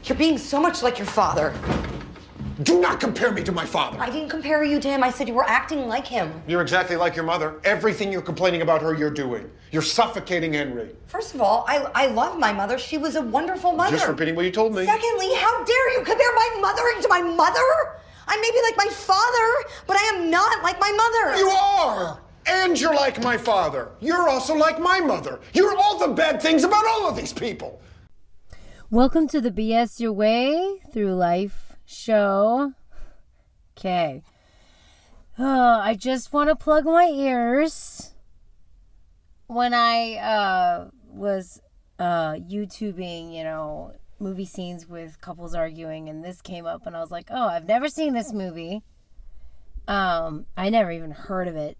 You're being so much like your father. Do not compare me to my father. I didn't compare you to him. I said you were acting like him. You're exactly like your mother. Everything you're complaining about her, you're doing. You're suffocating Henry. First of all, I love my mother. She was a wonderful mother. Just repeating what you told me. Secondly, how dare you compare my mothering to my mother? I may be like my father, but I am not like my mother. You are! And you're like my father. You're also like my mother. You're all the bad things about all of these people. Welcome to the BS Your Way Through Life show. Okay. I just want to plug my ears. When I was YouTubing, movie scenes with couples arguing, and this came up, and I was like, oh, I've never seen this movie. I never even heard of it.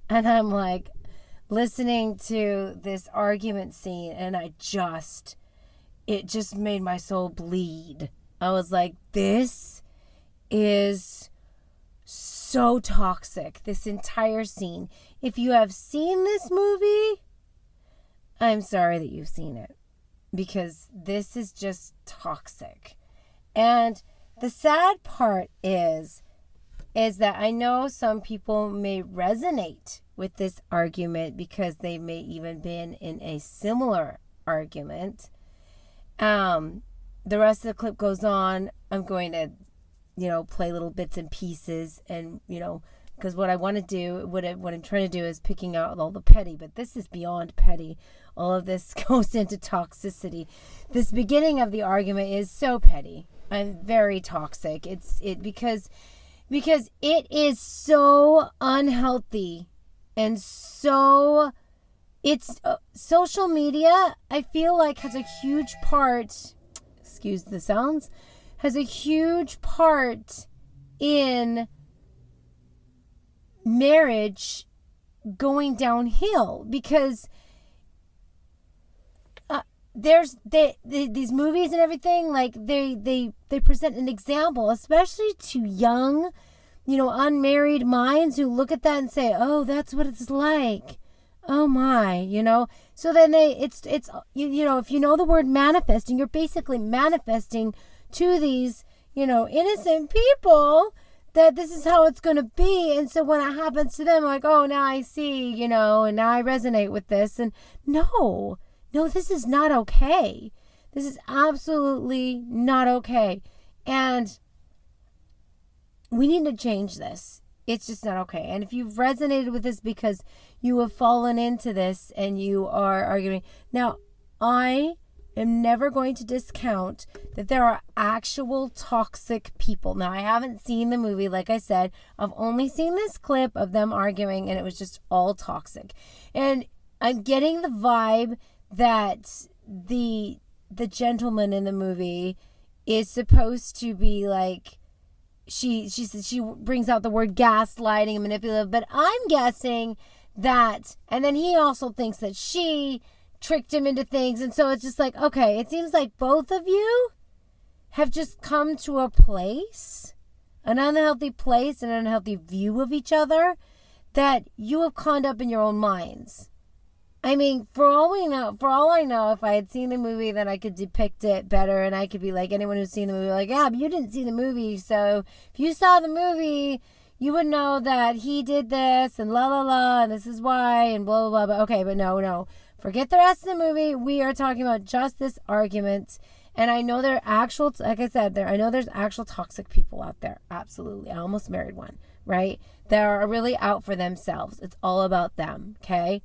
And I'm like listening to this argument scene, and it just made my soul bleed. I was like, this is so toxic, this entire scene. If you have seen this movie, I'm sorry that you've seen it, because this is just toxic. And the sad part is that I know some people may resonate with this argument because they may even been in a similar argument. The rest of the clip goes on. I'm going to, play little bits and pieces, and, because what I want to do, what I'm trying to do is picking out all the petty, but this is beyond petty. All of this goes into toxicity. This beginning of the argument is so petty and very toxic. Because it is so unhealthy, and so it's social media, I feel like, has a huge part, excuse the sounds, has a huge part in marriage going downhill, because there's these movies and everything, like they present an example, especially to young, unmarried minds who look at that and say, oh, that's what it's like. Oh my, so then it's if you know the word manifesting, you're basically manifesting to these, innocent people that this is how it's going to be. And so when it happens to them, I'm like, oh, now I see, and now I resonate with this. And no, this is not okay. This is absolutely not okay. And we need to change this. It's just not okay. And if you've resonated with this because you have fallen into this and you are arguing. Now, I am never going to discount that there are actual toxic people. Now, I haven't seen the movie, like I said. I've only seen this clip of them arguing, and it was just all toxic. And I'm getting the vibe that the gentleman in the movie is supposed to be like, she says, she brings out the word gaslighting and manipulative, but I'm guessing that, and then he also thinks that she tricked him into things. And so it's just like, okay, it seems like both of you have just come to a place, an unhealthy place, an unhealthy view of each other, that you have conned up in your own minds. I mean, for all I know, if I had seen the movie, then I could depict it better, and I could be like, anyone who's seen the movie, like, yeah, but you didn't see the movie, so if you saw the movie, you would know that he did this, and la la la, and this is why, and blah blah blah. But okay, but no, forget the rest of the movie. We are talking about just this argument, and I know there are actual, like I said, I know there's actual toxic people out there. Absolutely, I almost married one, right? They are really out for themselves. It's all about them, okay?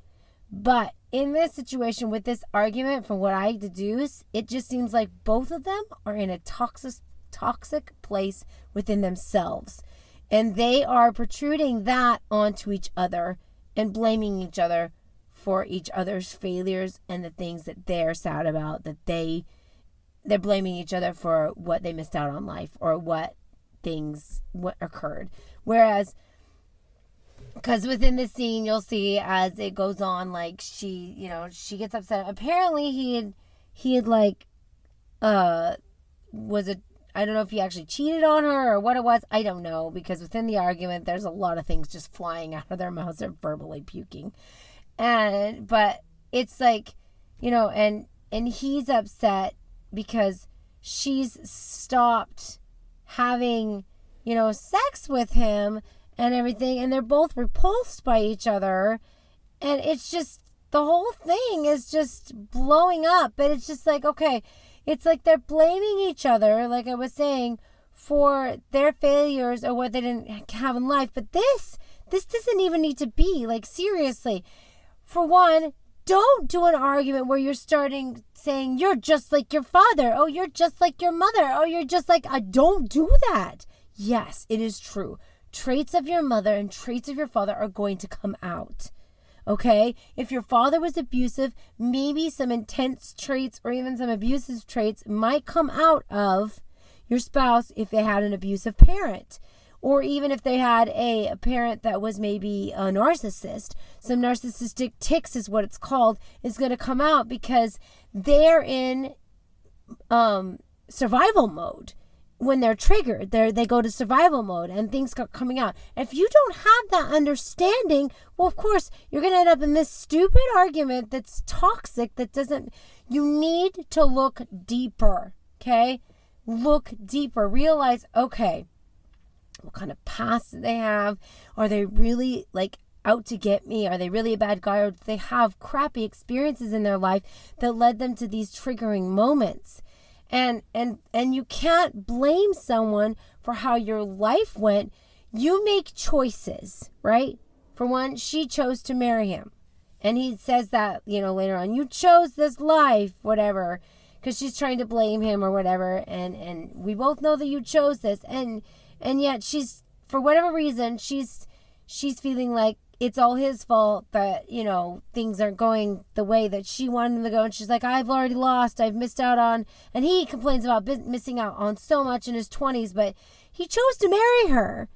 But in this situation with this argument, from what I deduce, it just seems like both of them are in a toxic place within themselves. And they are protruding that onto each other and blaming each other for each other's failures and the things that they're sad about, that they're blaming each other for what they missed out on life or what occurred. Whereas, because within the scene, you'll see as it goes on, like she gets upset. Apparently he had like, I don't know if he actually cheated on her or what it was. I don't know, because within the argument, there's a lot of things just flying out of their mouths. They're verbally puking. But it's like, and he's upset because she's stopped having, sex with him and everything, and they're both repulsed by each other, and it's just, the whole thing is just blowing up. But it's just like, okay, it's like they're blaming each other, like I was saying, for their failures or what they didn't have in life. But this doesn't even need to be, like, seriously. For one, don't do an argument where you're starting saying you're just like your father. Oh, you're just like your mother. Oh, you're just like, don't do that. Yes, it is true. Traits of your mother and traits of your father are going to come out. Okay? If your father was abusive, maybe some intense traits or even some abusive traits might come out of your spouse if they had an abusive parent. Or even if they had a parent that was maybe a narcissist. Some narcissistic tics is what it's called, is going to come out because they're in survival mode. When they're triggered, they go to survival mode and things start coming out. If you don't have that understanding, well, of course, you're going to end up in this stupid argument that's toxic, you need to look deeper, okay? Look deeper. Realize, okay, what kind of past do they have? Are they really, like, out to get me? Are they really a bad guy? Or do they have crappy experiences in their life that led them to these triggering moments? And you can't blame someone for how your life went. You make choices, right? For one, she chose to marry him. And he says that, later on, you chose this life, whatever, because she's trying to blame him or whatever. And we both know that you chose this. And yet she's, for whatever reason, she's feeling like it's all his fault that, things aren't going the way that she wanted them to go. And she's like, I've already lost. I've missed out on. And he complains about missing out on so much in his 20s, but he chose to marry her.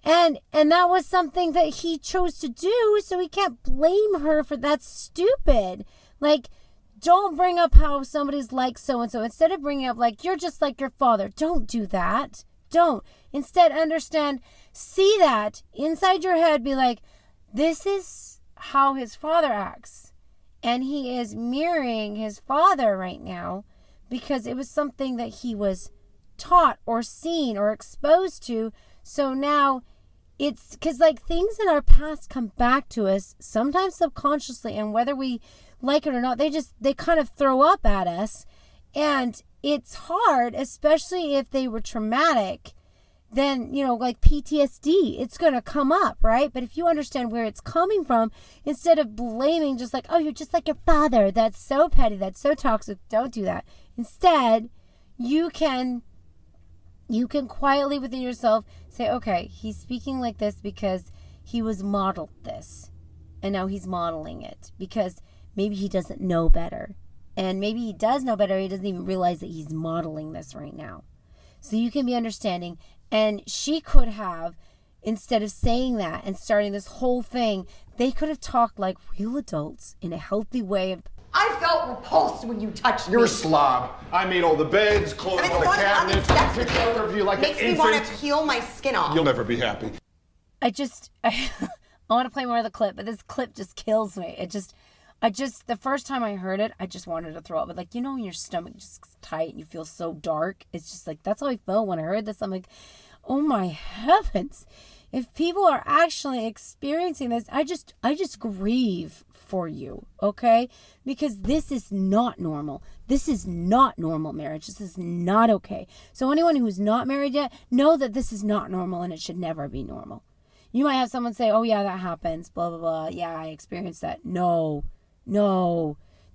And that was something that he chose to do. So we can't blame her for that. Stupid. Like, don't bring up how somebody's like so-and-so. Instead of bringing up, like, you're just like your father. Don't do that. Don't. Instead, understand, see that inside your head, be like, this is how his father acts. And he is mirroring his father right now because it was something that he was taught or seen or exposed to. So now it's because, like, things in our past come back to us, sometimes subconsciously, and whether we like it or not, they kind of throw up at us. And it's hard, especially if they were traumatic. Then, like PTSD, it's going to come up, right? But if you understand where it's coming from, instead of blaming just like, oh, you're just like your father, that's so petty, that's so toxic, don't do that. Instead, you can quietly within yourself say, okay, he's speaking like this because he was modeled this, and now he's modeling it because maybe he doesn't know better. And maybe he does know better, he doesn't even realize that he's modeling this right now. So you can be understanding. And she could have, instead of saying that and starting this whole thing, they could have talked like real adults in a healthy way. I felt repulsed when you touched me. You're a slob. I made all the beds, closed all the cabinets, took care of you like an infant. Makes me want to peel my skin off. You'll never be happy. I want to play more of the clip, but this clip just kills me. The first time I heard it, I just wanted to throw up. But, like, when your stomach just gets tight and you feel so dark, it's just like, that's how I felt when I heard this. I'm like, oh my heavens. If people are actually experiencing this, I just grieve for you, okay? Because this is not normal. This is not normal marriage. This is not okay. So anyone who's not married yet, know that this is not normal and it should never be normal. You might have someone say, oh yeah, that happens, blah, blah, blah. Yeah, I experienced that. No,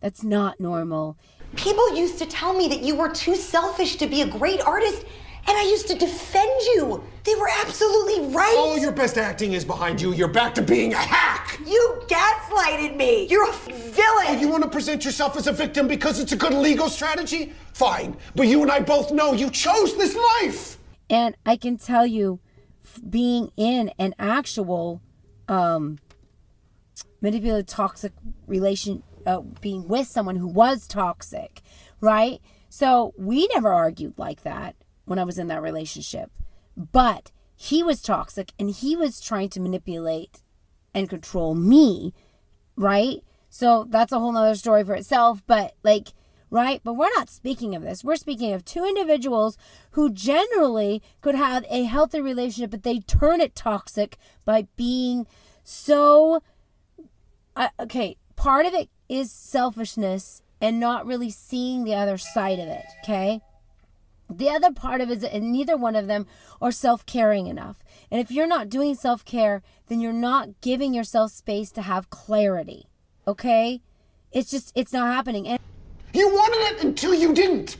that's not normal. People used to tell me that you were too selfish to be a great artist, and I used to defend you. They were absolutely right. All your best acting is behind you. You're back to being a hack. You gaslighted me. You're a villain. Oh, you want to present yourself as a victim because it's a good legal strategy? Fine. But you and I both know you chose this life. And I can tell you, being in an actual manipulative, toxic relation, being with someone who was toxic, right? So we never argued like that when I was in that relationship. But he was toxic and he was trying to manipulate and control me, right? So that's a whole nother story for itself. But, like, right? But we're not speaking of this. We're speaking of two individuals who generally could have a healthy relationship, but they turn it toxic by being so, okay, part of it is selfishness and not really seeing the other side of it, okay? The other part of it is, and neither one of them are self-caring enough. And if you're not doing self-care, then you're not giving yourself space to have clarity, okay? It's not happening. And You wanted it until you didn't.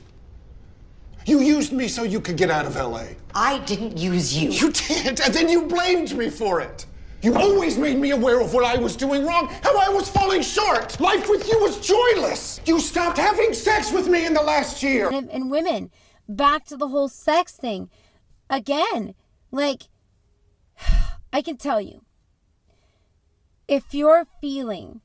You used me so you could get out of LA. I didn't use you. You did, and then you blamed me for it. You always made me aware of what I was doing wrong, how I was falling short. Life with you was joyless. You stopped having sex with me in the last year. and women, back to the whole sex thing. Again, like, I can tell you, if you're feeling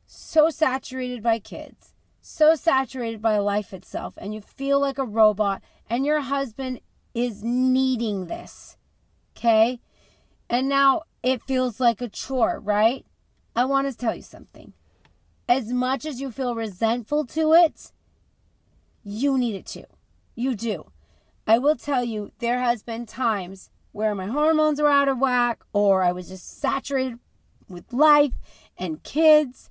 so saturated by kids, so saturated by life itself, and you feel like a robot, and your husband is needing this, okay? And now it feels like a chore, right? I want to tell you something. As much as you feel resentful to it, you need it too. You do. I will tell you, there has been times where my hormones were out of whack, or I was just saturated with life and kids,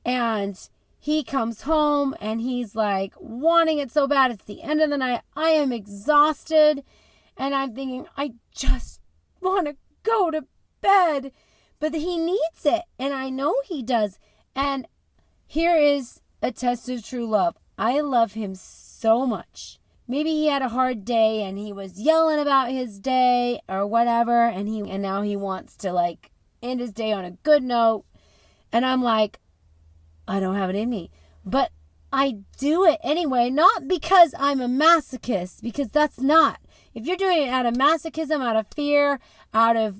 and he comes home and he's like wanting it so bad. It's the end of the night. I am exhausted. And I'm thinking, I just want to go to bed. But he needs it. And I know he does. And here is a test of true love. I love him so much. Maybe he had a hard day and he was yelling about his day or whatever. And now he wants to like end his day on a good note. And I'm like, I don't have it in me, but I do it anyway, not because I'm a masochist, because that's not. If you're doing it out of masochism, out of fear, out of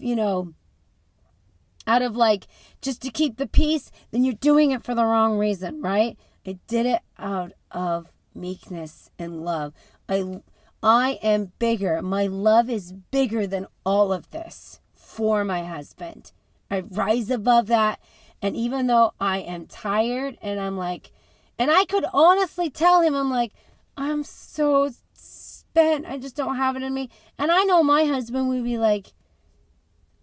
like just to keep the peace, then you're doing it for the wrong reason, right? I did it out of meekness and love. I am bigger. My love is bigger than all of this for my husband. I rise above that. And even though I am tired and I'm like, and I could honestly tell him, I'm like, I'm so spent. I just don't have it in me. And I know my husband would be like,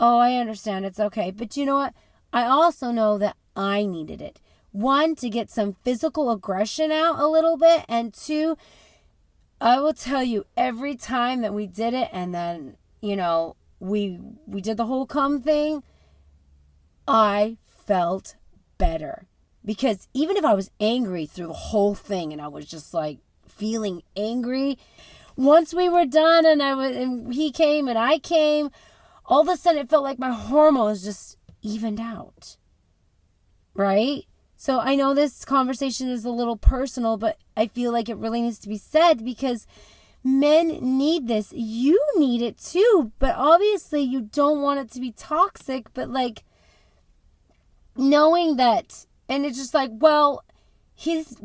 oh, I understand. It's okay. But you know what? I also know that I needed it. One, to get some physical aggression out a little bit. And two, I will tell you, every time that we did it and then, we did the whole cum thing, I felt better. Because even if I was angry through the whole thing and I was just like feeling angry, once we were done and he came and I came, all of a sudden it felt like my hormones just evened out. Right? So I know this conversation is a little personal, but I feel like it really needs to be said because men need this. You need it too, but obviously you don't want it to be toxic, but like knowing that, and it's just like, well,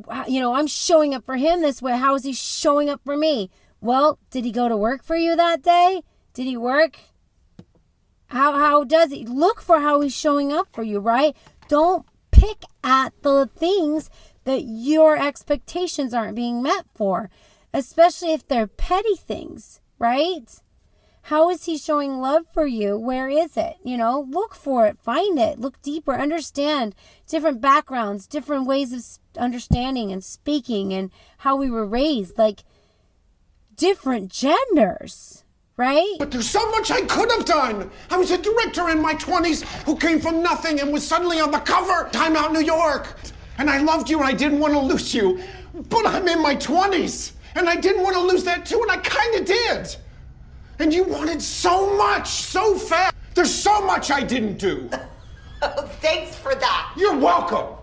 I'm showing up for him this way. How is he showing up for me? Well, did he go to work for you that day? Did he work? How does he? Look for how he's showing up for you, right? Don't pick at the things that your expectations aren't being met for, especially if they're petty things, right? How is he showing love for you? Where is it? Look for it, find it, look deeper, understand different backgrounds, different ways of understanding and speaking and how we were raised, like different genders, right? But there's so much I could have done. I was a director in my 20s who came from nothing and was suddenly on the cover of Time Out New York. And I loved you and I didn't want to lose you. But I'm in my 20s and I didn't want to lose that too, and I kind of did. And you wanted so much, so fast. There's so much I didn't do. Oh, thanks for that. You're welcome.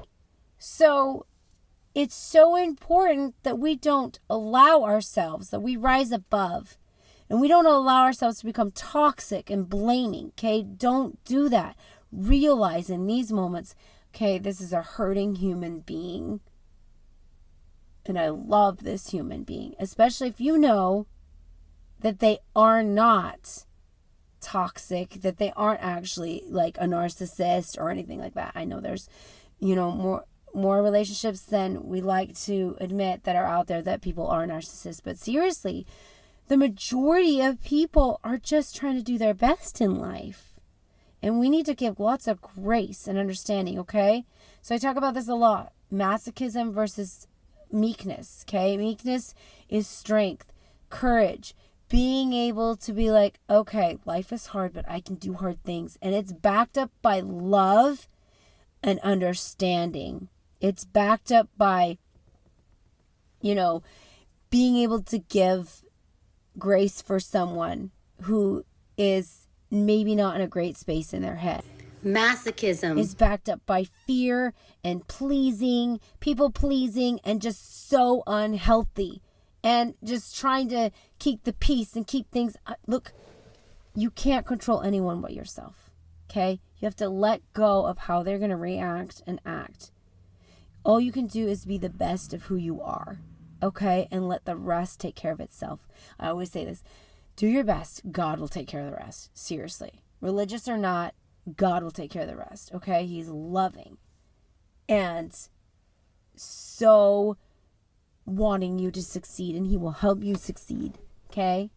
So it's so important that we don't allow ourselves, that we rise above. And we don't allow ourselves to become toxic and blaming, okay? Don't do that. Realize in these moments, okay, this is a hurting human being. And I love this human being, especially if you know that they are not toxic, that they aren't actually like a narcissist or anything like that. I know there's, more more relationships than we like to admit that are out there that people are narcissists. But seriously, the majority of people are just trying to do their best in life. And we need to give lots of grace and understanding, okay? So I talk about this a lot. Masochism versus meekness, okay? Meekness is strength, courage, being able to be like, okay, life is hard, but I can do hard things. And it's backed up by love and understanding. It's backed up by, being able to give grace for someone who is maybe not in a great space in their head. Masochism is backed up by fear and pleasing, people pleasing, and just so unhealthy. And just trying to keep the peace and keep things. Look, you can't control anyone but yourself. Okay? You have to let go of how they're going to react and act. All you can do is be the best of who you are. Okay? And let the rest take care of itself. I always say this. Do your best. God will take care of the rest. Seriously. Religious or not, God will take care of the rest. Okay? He's loving. And so wanting you to succeed, and he will help you succeed. Okay?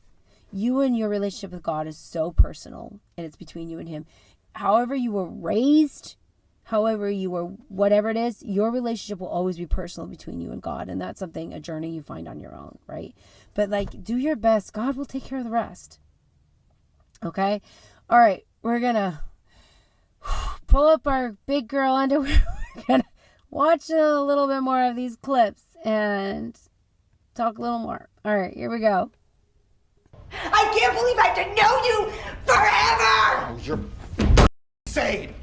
You and your relationship with God is so personal, and it's between you and him. However you were raised, however you were, whatever it is, your relationship will always be personal between you and God. And that's something, a journey you find on your own, right? But do your best. God will take care of the rest. Okay? All right. We're going to pull up our big girl underwear. We're going to watch a little bit more of these clips and talk a little more. All right. Here we go. I can't believe I have to know you forever! Oh, you're insane.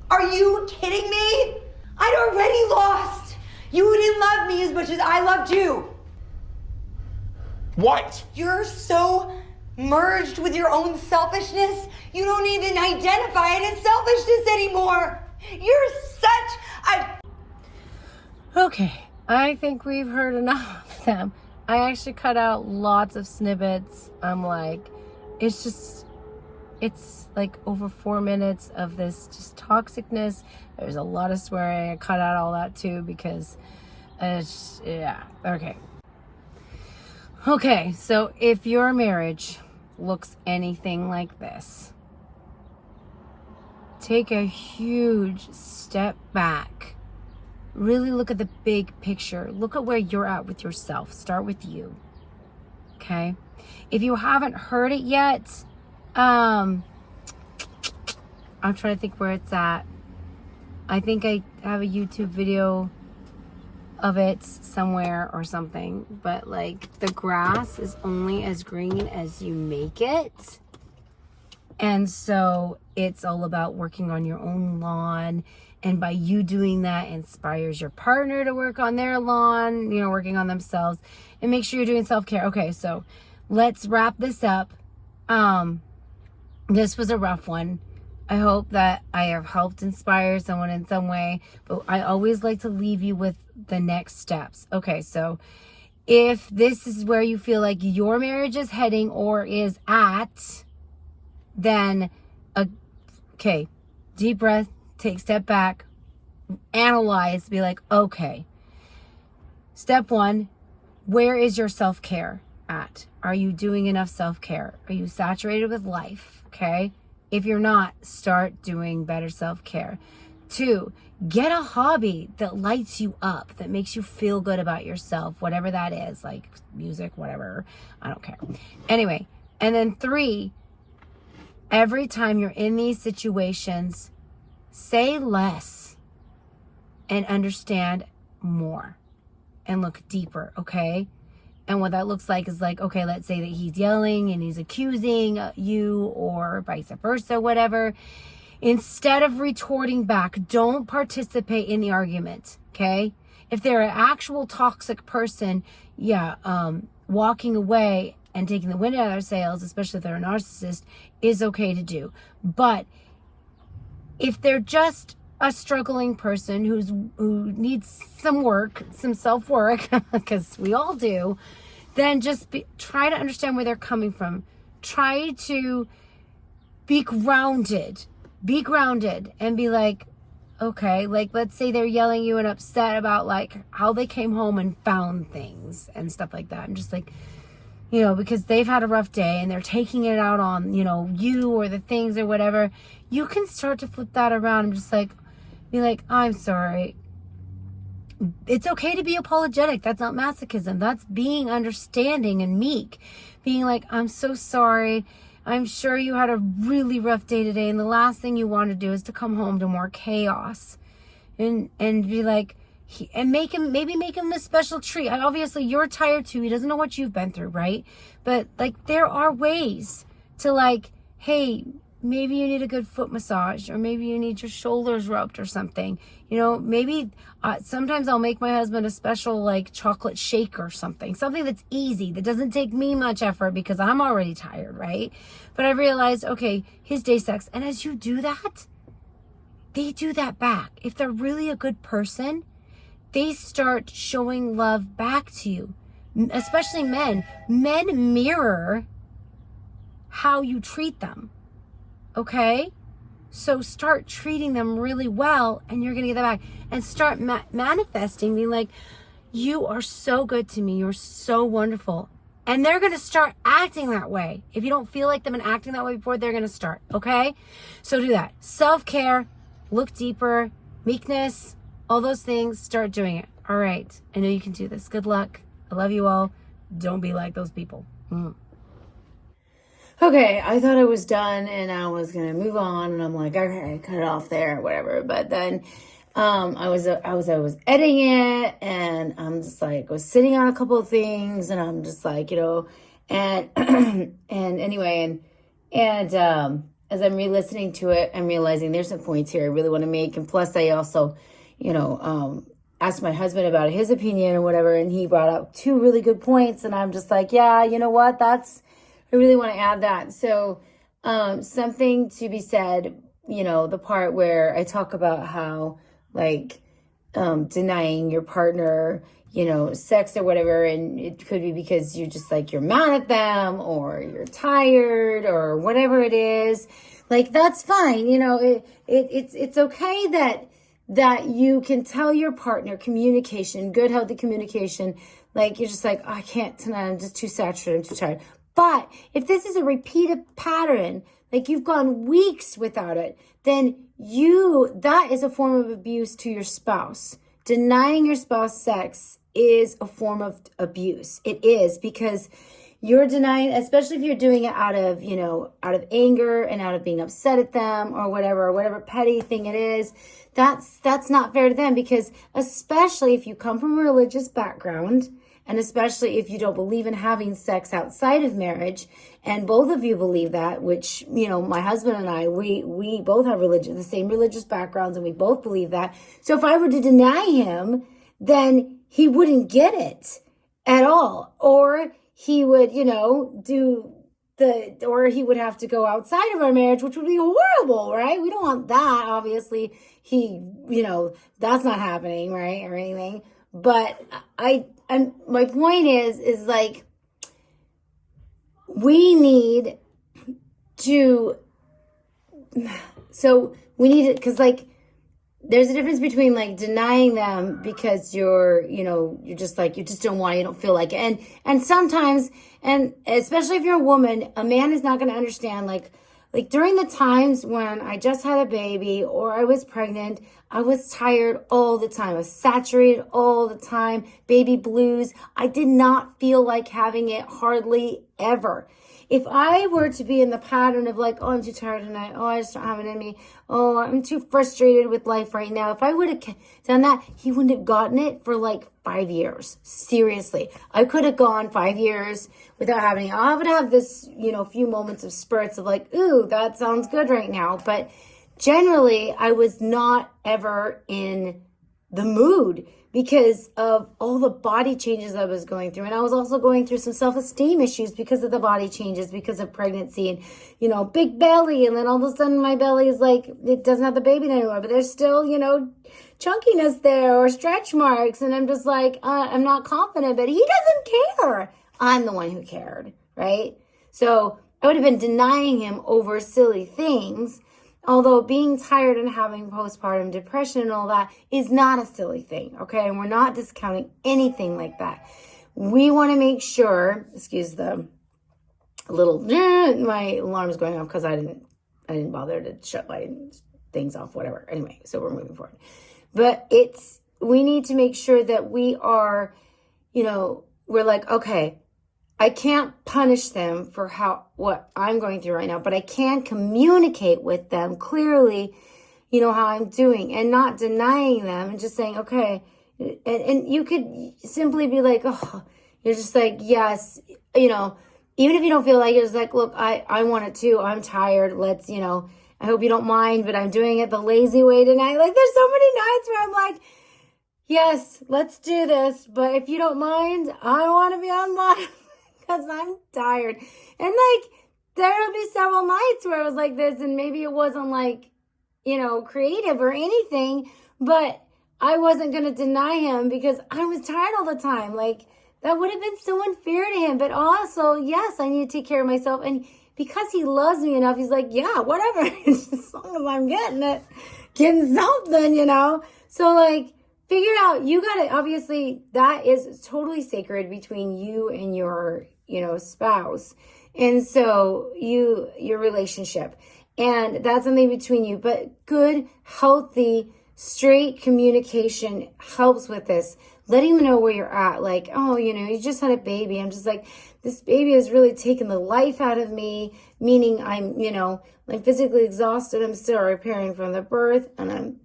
Are you kidding me? I'd already lost. You didn't love me as much as I loved you. What? You're so merged with your own selfishness, you don't even identify it as selfishness anymore. You're such a... Okay, I think we've heard enough of them. I actually cut out lots of snippets. I'm like, it's like over 4 minutes of this just toxicness. There's a lot of swearing. I cut out all that too because okay. Okay, so if your marriage looks anything like this, take a huge step back. Really look at the big picture. Look at where you're at with yourself. Start with you. Okay? If you haven't heard it yet, I'm trying to think where it's at. I think I have a YouTube video of it somewhere or something. But the grass is only as green as you make it. And so it's all about working on your own lawn. And by you doing that, inspires your partner to work on their lawn, working on themselves. And make sure you're doing self-care. Okay, so let's wrap this up. This was a rough one. I hope that I have helped inspire someone in some way. But I always like to leave you with the next steps. Okay, so if this is where you feel like your marriage is heading or is at, then, okay, deep breath. Take a step back, analyze, be like, okay, step one, where is your self-care at? Are you doing enough self-care? Are you saturated with life? Okay. If you're not, start doing better self-care. 2, get a hobby that lights you up, that makes you feel good about yourself, whatever that is, like music, whatever. I don't care. Anyway. And then 3, every time you're in these situations, say less and understand more and look deeper, okay? And what that looks like is okay, let's say that he's yelling and he's accusing you or vice versa, whatever. Instead of retorting back, don't participate in the argument, okay? If they're an actual toxic person, walking away and taking the wind out of their sails, especially if they're a narcissist, is okay to do. But if they're just a struggling person who needs some work, some self-work, because we all do, then just try to understand where they're coming from. Try to be grounded and be like, Okay, like let's say they're yelling at you and upset about like how they came home and found things and stuff like that. I'm just like, because they've had a rough day and they're taking it out on, you or the things or whatever. You can start to flip that around and just like, be like, I'm sorry. It's okay to be apologetic. That's not masochism. That's being understanding and meek. Being like, I'm so sorry. I'm sure you had a really rough day today, and the last thing you want to do is to come home to more chaos. And be like, and make him a special treat. Obviously, you're tired too. He doesn't know what you've been through, right? But like, there are ways to like, hey, maybe you need a good foot massage, or maybe you need your shoulders rubbed or something. Maybe sometimes I'll make my husband a special like chocolate shake or something that's easy, that doesn't take me much effort because I'm already tired, right? But I realized, okay, his day sucks. And as you do that, they do that back. If they're really a good person, they start showing love back to you, especially men. Men mirror how you treat them. Okay? So start treating them really well, and you're going to get that back. And start manifesting, being like, you are so good to me. You're so wonderful. And they're going to start acting that way. If you don't feel like them and acting that way before, they're going to start. Okay? So do that. Self-care, look deeper, meekness, all those things. Start doing it. All right. I know you can do this. Good luck. I love you all. Don't be like those people. Okay, I thought I was done and I was gonna move on, and I'm like, okay, cut it off there, whatever. But then, I was editing it, and I'm just like, was sitting on a couple of things, and I'm just like, and and anyway, and as I'm re-listening to it, I'm realizing there's some points here I really want to make, and plus I also, asked my husband about his opinion or whatever, and he brought up 2 really good points, and I'm just like, yeah, you know what, I really want to add that. So, something to be said, the part where I talk about how, like, denying your partner, sex or whatever, and it could be because you're mad at them, or you're tired, or whatever it is. Like, that's fine. It's okay that you can tell your partner communication, good, healthy communication. Like, you're just like, oh, I can't tonight. I'm just too saturated. I'm too tired. But if this is a repeated pattern, like you've gone weeks without it, then that is a form of abuse to your spouse. Denying your spouse sex is a form of abuse. It is, because you're denying, especially if you're doing it out of anger and out of being upset at them or whatever petty thing it is. That's not fair to them, because especially if you come from a religious background, and especially if you don't believe in having sex outside of marriage, and both of you believe that, which, my husband and I, we both have the same religious backgrounds, and we both believe that. So if I were to deny him, then he wouldn't get it at all. Or he would, or he would have to go outside of our marriage, which would be horrible, right? We don't want that. Obviously, that's not happening, right? Or anything. But and my point is like, we need to, because like, there's a difference between like denying them because you're just like, you just don't want it, you don't feel like it. And sometimes, and especially if you're a woman, a man is not going to understand, like during the times when I just had a baby or I was pregnant, I was tired all the time. I was saturated all the time. Baby blues. I did not feel like having it hardly ever. If I were to be in the pattern of like, oh, I'm too tired tonight. Oh, I just don't have it in me. Oh, I'm too frustrated with life right now. If I would have done that, he wouldn't have gotten it for like 5 years. Seriously. I could have gone 5 years without having it. I would have this, few moments of spurts of like, ooh, that sounds good right now. But generally, I was not ever in the mood because of all the body changes I was going through. And I was also going through some self-esteem issues because of the body changes, because of pregnancy and, big belly. And then all of a sudden my belly is like, it doesn't have the baby anymore, but there's still, chunkiness there or stretch marks. And I'm just like, I'm not confident, but he doesn't care. I'm the one who cared, right? So I would have been denying him over silly things. although being tired and having postpartum depression and all that is not a silly thing, okay? And we're not discounting anything like that. We want to make sure, excuse the little, my alarm's going off because I didn't bother to shut my things off, whatever. Anyway, so we're moving forward. But we need to make sure that we are, we're like, okay, I can't punish them for what I'm going through right now, but I can communicate with them clearly, how I'm doing, and not denying them and just saying, okay. And you could simply be like, oh, you're just like, yes, even if you don't feel like it, it's like, look, I want it too. I'm tired. Let's, I hope you don't mind, but I'm doing it the lazy way tonight. Like, there's so many nights where I'm like, yes, let's do this. But if you don't mind, I want to be on bottom because I'm tired. And like, there'll be several nights where it was like this, and maybe it wasn't like, creative or anything, but I wasn't going to deny him because I was tired all the time. Like, that would have been so unfair to him. But also, yes, I need to take care of myself. And because he loves me enough, he's like, yeah, whatever. As long as I'm getting something, So, like, figure out, you got to, obviously, that is totally sacred between you and your, spouse. And so, your relationship. And that's something between you. But good, healthy, straight communication helps with this. Letting them know where you're at. Like, oh, you just had a baby. I'm just like, this baby has really taken the life out of me, meaning I'm, like physically exhausted. I'm still repairing from the birth, and I'm,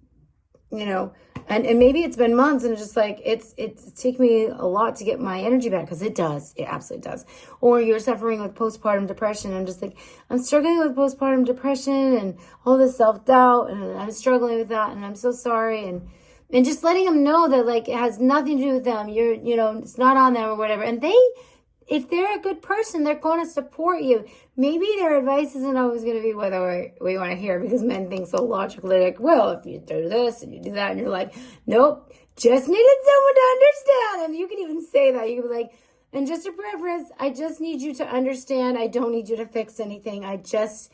and maybe it's been months, and it's just like, it's taken me a lot to get my energy back, because it does. It absolutely does. Or you're suffering with postpartum depression. I'm just like, I'm struggling with postpartum depression and all this self-doubt, and I'm struggling with that, and I'm so sorry. And just letting them know that, like, it has nothing to do with them. It's not on them or whatever. And if they're a good person, they're going to support you. Maybe their advice isn't always going to be what we want to hear, because men think so logically, like, well, if you do this and you do that, and you're like, nope, just needed someone to understand. And you can even say that. You can be like, and just a preference, I just need you to understand. I don't need you to fix anything. I just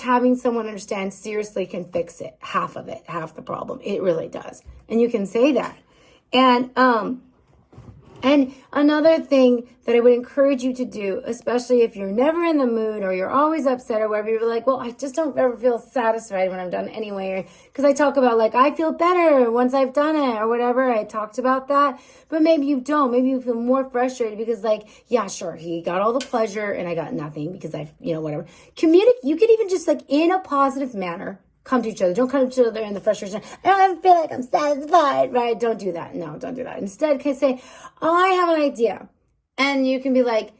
having someone understand seriously can fix it. Half of it, half the problem. It really does. And you can say that. And another thing that I would encourage you to do, especially if you're never in the mood or you're always upset or whatever, you're like, well, I just don't ever feel satisfied when I'm done anyway. Because I talk about, like, I feel better once I've done it or whatever. I talked about that. But maybe you don't. Maybe you feel more frustrated because, like, yeah, sure, he got all the pleasure and I got nothing because whatever. You could even just, like, in a positive manner, come to each other. Don't come to each other in the frustration. I don't feel like I'm satisfied, right? Don't do that. No, don't do that. Instead, can say, I have an idea. And you can be like,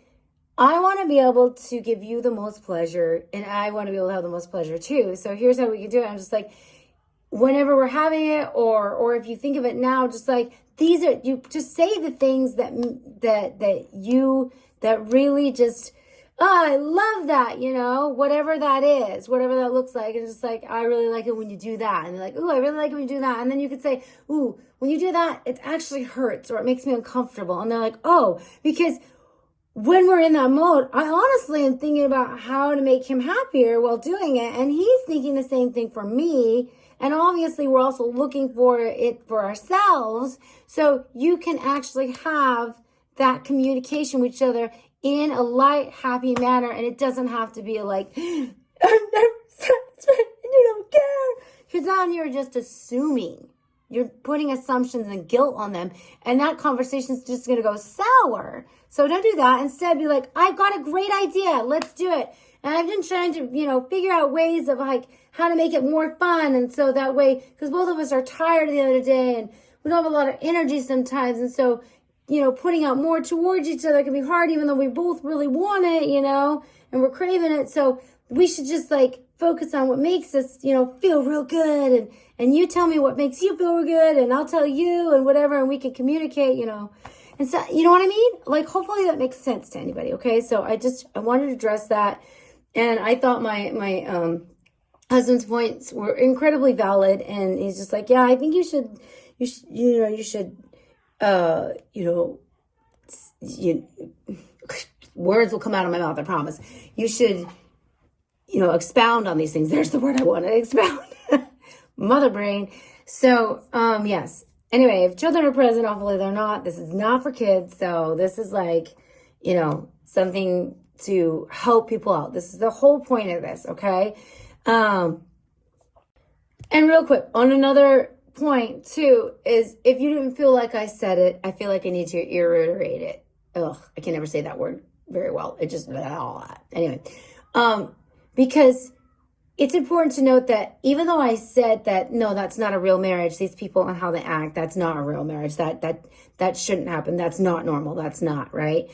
I want to be able to give you the most pleasure, and I want to be able to have the most pleasure too. So here's how we can do it. I'm just like, whenever we're having it, or if you think of it now, just like, you just say the things that really just, oh, I love that, whatever that is, whatever that looks like. And just like, I really like it when you do that. And they're like, ooh, I really like it when you do that. And then you could say, ooh, when you do that, it actually hurts or it makes me uncomfortable. And they're like, oh, because when we're in that mode, I honestly am thinking about how to make him happier while doing it. And he's thinking the same thing for me. And obviously we're also looking for it for ourselves. So you can actually have that communication with each other in a light, happy manner. And it doesn't have to be like, I'm never satisfied and you don't care. Because then you're just assuming. You're putting assumptions and guilt on them. And that conversation is just going to go sour. So don't do that. Instead, be like, I got a great idea. Let's do it. And I've been trying to, figure out ways of like how to make it more fun. And so that way, because both of us are tired the other day and we don't have a lot of energy sometimes. And so, putting out more towards each other can be hard, even though we both really want it, and we're craving it. So we should just like focus on what makes us, feel real good. And you tell me what makes you feel real good, and I'll tell you and whatever, and we can communicate, And so, you know what I mean? Like, hopefully that makes sense to anybody. Okay. So I wanted to address that. And I thought my husband's points were incredibly valid. And he's just like, yeah, I think you should, words will come out of my mouth, I promise. You should expound on these things. There's the word I want to expound. Mother brain. So, yes. Anyway, if children are present, hopefully they're not. This is not for kids. So this is like, something to help people out. This is the whole point of this, okay? And real quick, on another point too, is if you didn't feel like I said it, I feel like I need to reiterate it. Ugh, I can never say that word very well. It just, anyway. Because it's important to note that even though I said that, no, that's not a real marriage, these people and how they act, that's not a real marriage. That shouldn't happen. That's not normal. That's not, right?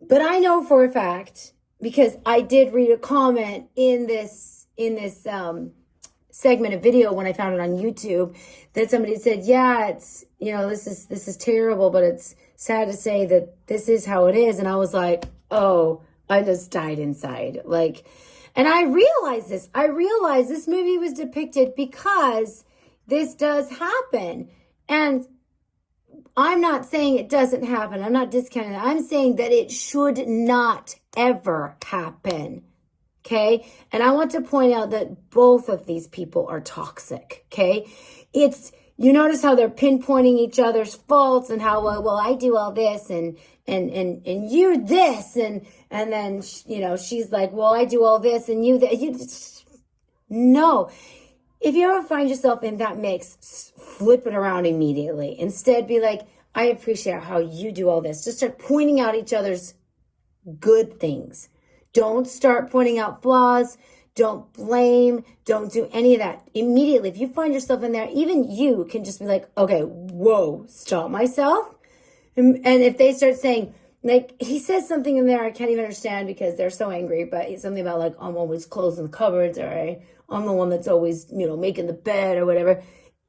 But I know for a fact, because I did read a comment in this segment of video when I found it on YouTube, that somebody said, yeah, it's, this is terrible, but it's sad to say that this is how it is. And I was like, oh, I just died inside. And I realized this. I realized this movie was depicted because this does happen. And I'm not saying it doesn't happen. I'm not discounting that. I'm saying that it should not ever happen. Okay? And I want to point out that both of these people are toxic. Okay? You notice how they're pinpointing each other's faults and how, well, I do all this and you're this. And then, she's like, well, I do all this and you that. No. If you ever find yourself in that mix, flip it around immediately. Instead, be like, I appreciate how you do all this. Just start pointing out each other's good things. Don't start pointing out flaws. Don't blame. Don't do any of that. Immediately, if you find yourself in there, even you can just be like, okay, whoa, stop myself. And if they start saying, like, he says something in there I can't even understand because they're so angry, but it's something about like, I'm always closing the cupboards, or I'm the one that's always, making the bed or whatever.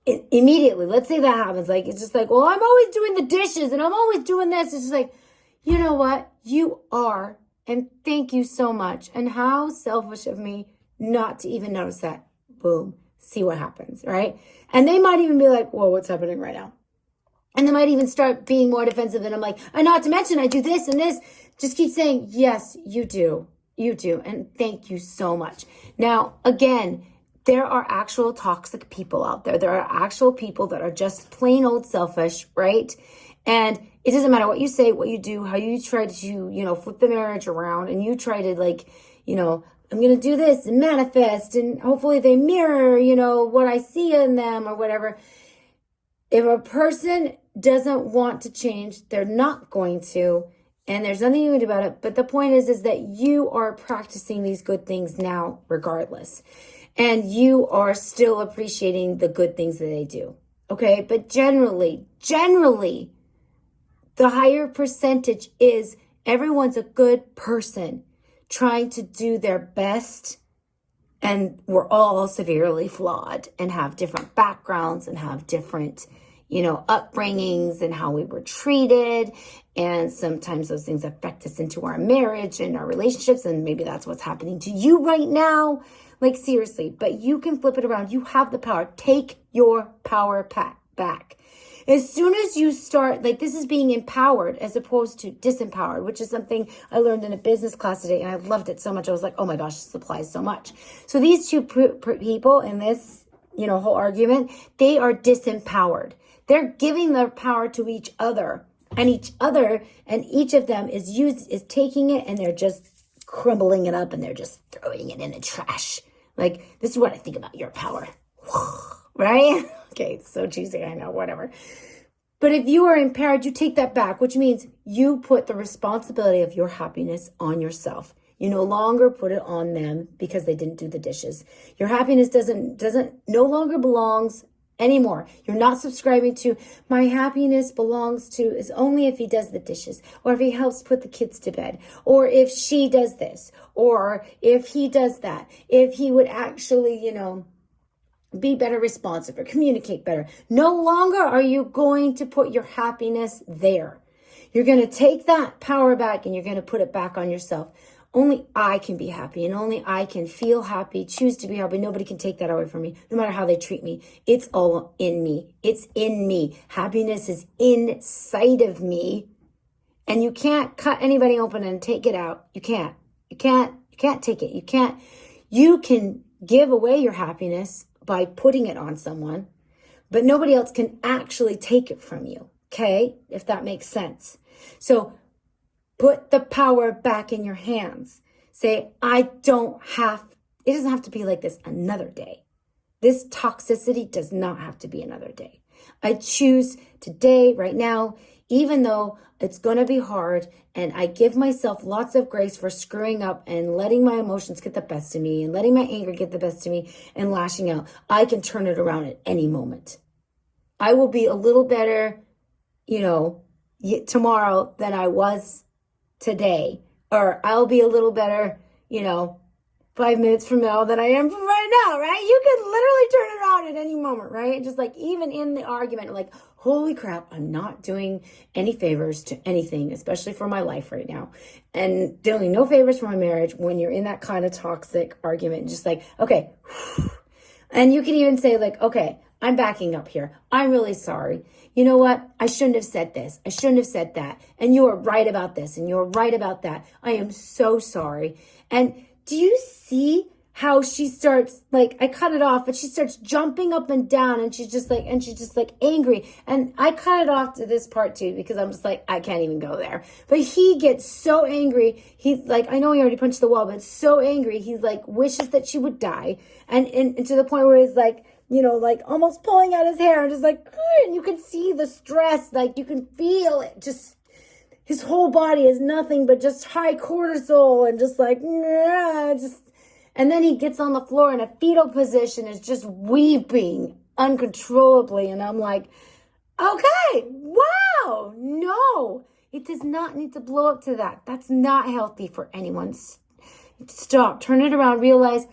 Immediately, let's say that happens. Like, it's just like, well, I'm always doing the dishes and I'm always doing this. It's just like, you know what? You are. And thank you so much. And how selfish of me not to even notice that. Boom. See what happens, right? And they might even be like, whoa, what's happening right now? And they might even start being more defensive. And I'm like, and not to mention I do this and this. Just keep saying, yes, you do. You do. And thank you so much. Now, again, there are actual toxic people out there. There are actual people that are just plain old selfish, right? And it doesn't matter what you say, what you do, how you try to, flip the marriage around, and you try to I'm going to do this and manifest, and hopefully they mirror, what I see in them or whatever. If a person doesn't want to change, they're not going to, and there's nothing you can do about it. But the point is that you are practicing these good things now regardless. And you are still appreciating the good things that they do. Okay? But generally, the higher percentage is everyone's a good person trying to do their best. And we're all severely flawed and have different backgrounds and have different, upbringings and how we were treated. And sometimes those things affect us into our marriage and our relationships. And maybe that's what's happening to you right now. Like, seriously, but you can flip it around. You have the power. Take your power back. As soon as you start, this is being empowered as opposed to disempowered, which is something I learned in a business class today, and I loved it so much. I was like, oh my gosh, this applies so much. So these two people in this, whole argument, they are disempowered. They're giving their power to each other, and each of them is taking it, and they're just crumbling it up, and they're just throwing it in the trash. Like, this is what I think about your power. Right? Okay, so cheesy, I know, whatever. But if you are empowered, you take that back, which means you put the responsibility of your happiness on yourself. You no longer put it on them because they didn't do the dishes. Your happiness no longer belongs anymore. You're not subscribing to my happiness belongs to is only if he does the dishes, or if he helps put the kids to bed, or if she does this, or if he does that, if he would actually, be better responsive or communicate better. No longer are you going to put your happiness there. You're going to take that power back and you're going to put it back on yourself. Only I can be happy, and only I can feel happy, choose to be happy. Nobody can take that away from me, no matter how they treat me. It's all in me. It's in me. Happiness is inside of me. And you can't cut anybody open and take it out. You can't. You can't take it. You can give away your happiness by putting it on someone, but nobody else can actually take it from you. Okay? If that makes sense. So put the power back in your hands. Say, it doesn't have to be like this another day. This toxicity does not have to be another day. I choose today, right now, even though it's going to be hard, and I give myself lots of grace for screwing up and letting my emotions get the best of me and letting my anger get the best of me and lashing out. I can turn it around at any moment. I will be a little better, tomorrow than I was today. Or I'll be a little better, 5 minutes from now than I am from right now, right? You can literally turn it around at any moment, right? Just like even in the argument, like, holy crap, I'm not doing any favors to anything, especially for my life right now. And doing no favors for my marriage when you're in that kind of toxic argument. Just like, okay. And you can even say like, okay, I'm backing up here. I'm really sorry. You know what? I shouldn't have said this. I shouldn't have said that. And you are right about this. And you're right about that. I am so sorry. And do you see how she starts, like, I cut it off, but she starts jumping up and down and she's just like angry. And I cut it off to this part too, because I'm just like, I can't even go there. But he gets so angry. He's like, I know he already punched the wall, but so angry. He's like, wishes that she would die. And to the point where he's like, like almost pulling out his hair and just like, and you can see the stress, like you can feel it just. His whole body is nothing but just high cortisol and just like, and then he gets on the floor in a fetal position, is just weeping uncontrollably. And I'm like, okay, wow, no, it does not need to blow up to that. That's not healthy for anyone. Stop, turn it around, realize,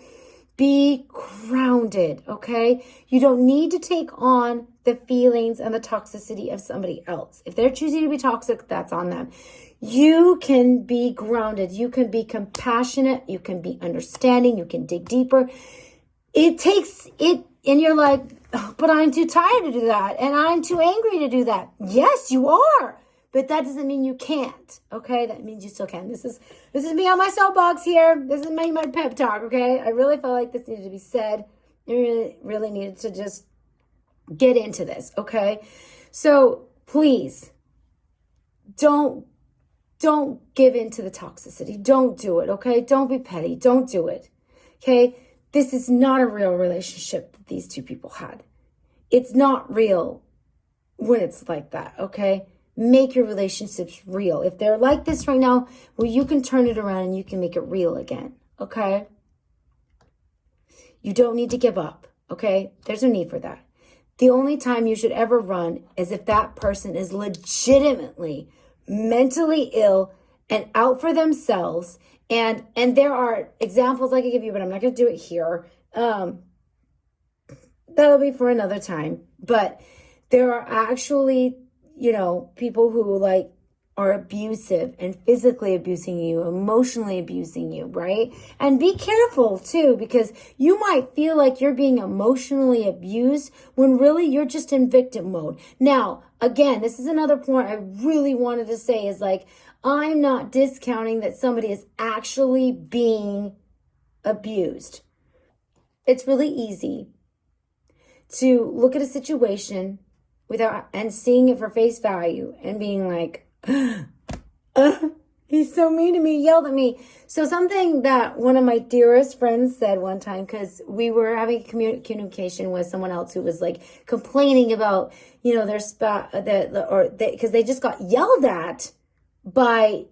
be grounded, okay? You don't need to take on the feelings and the toxicity of somebody else. If they're choosing to be toxic, that's on them. You can be grounded. You can be compassionate. You can be understanding. You can dig deeper. It takes it, and you're like, oh, but I'm too tired to do that, and I'm too angry to do that. Yes, you are. But that doesn't mean you can't, okay? That means you still can. This is me on my soapbox here. This is my pep talk, okay? I really felt like this needed to be said. I really, really needed to just get into this, okay? So please, don't give in to the toxicity. Don't do it, okay? Don't be petty. Don't do it, okay? This is not a real relationship that these two people had. It's not real when it's like that, okay? Make your relationships real. If they're like this right now, well, you can turn it around and you can make it real again, okay? You don't need to give up, okay? There's no need for that. The only time you should ever run is if that person is legitimately mentally ill and out for themselves. And there are examples I could give you, but I'm not going to do it here. That'll be for another time. But there are actually, people who like are abusive and physically abusing you, emotionally abusing you, right? And be careful too, because you might feel like you're being emotionally abused when really you're just in victim mode. Now, again, this is another point I really wanted to say is like, I'm not discounting that somebody is actually being abused. It's really easy to look at a situation and seeing it for face value and being like, he's so mean to me, yelled at me. So something that one of my dearest friends said one time, because we were having communication with someone else who was like complaining about, their spouse, because they just got yelled at by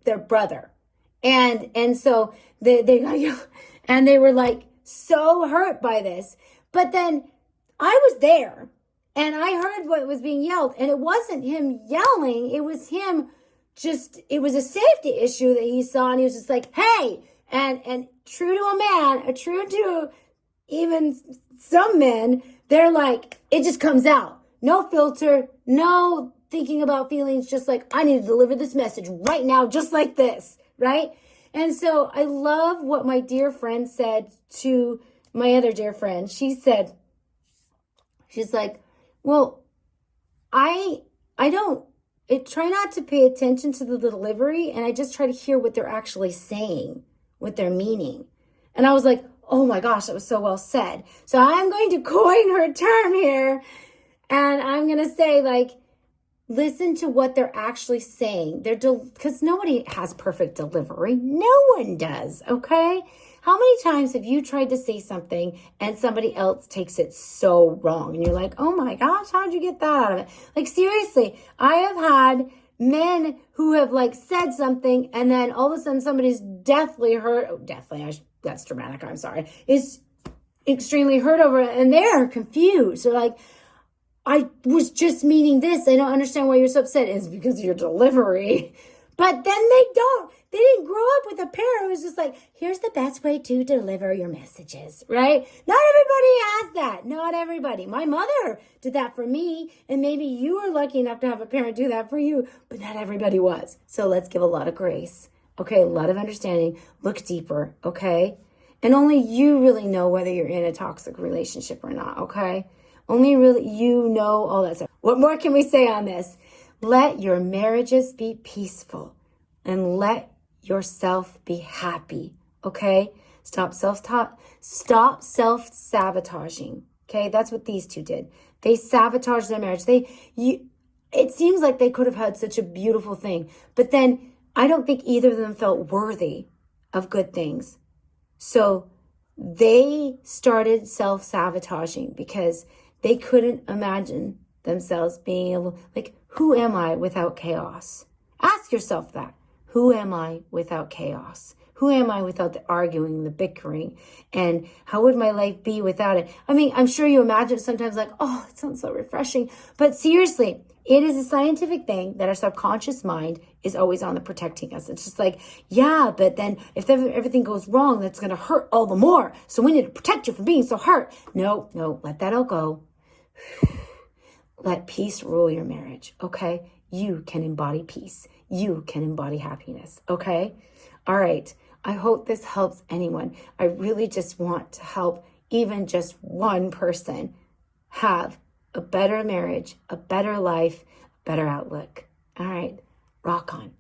their brother. And so they got yelled, and they were like so hurt by this. But then I was there. And I heard what was being yelled, and it wasn't him yelling. It was him it was a safety issue that he saw, and he was just like, hey, and true to a man, true to even some men, they're like, it just comes out. No filter, no thinking about feelings, just like, I need to deliver this message right now, just like this, right? And so I love what my dear friend said to my other dear friend. She's like, well, I don't try not to pay attention to the delivery, and I just try to hear what they're actually saying, what they're meaning. And I was like, oh my gosh, that was so well said. So I'm going to coin her term here, and I'm going to say, like, listen to what they're actually saying. Because nobody has perfect delivery. No one does, okay? How many times have you tried to say something and somebody else takes it so wrong? And you're like, oh my gosh, how'd you get that out of it? Like, seriously, I have had men who have, like, said something and then all of a sudden somebody's that's dramatic, I'm sorry, is extremely hurt over it, and they're confused. They're like, I was just meaning this. I don't understand why you're so upset. It's because of your delivery. But then they didn't grow up with a parent who's just like, here's the best way to deliver your messages, right? Not everybody has that. Not everybody. My mother did that for me, and maybe you were lucky enough to have a parent do that for you, but not everybody was. So let's give a lot of grace, okay? A lot of understanding. Look deeper, okay? And only you really know whether you're in a toxic relationship or not, okay? Only really you know all that stuff. What more can we say on this? Let your marriages be peaceful and let yourself be happy, okay? Stop self-sabotaging, okay? That's what these two did. They sabotaged their marriage. It seems like they could have had such a beautiful thing, but then I don't think either of them felt worthy of good things. So they started self-sabotaging because they couldn't imagine themselves being able, like, who am I without chaos? Ask yourself that. Who am I without chaos? Who am I without the arguing, the bickering? And how would my life be without it? I mean, I'm sure you imagine sometimes like, oh, it sounds so refreshing. But seriously, it is a scientific thing that our subconscious mind is always on the protecting us. It's just like, yeah, but then if everything goes wrong, that's going to hurt all the more. So we need to protect you from being so hurt. No, let that all go. Let peace rule your marriage, okay? You can embody peace. You can embody happiness, okay? All right. I hope this helps anyone. I really just want to help even just one person have a better marriage, a better life, a better outlook. All right. Rock on.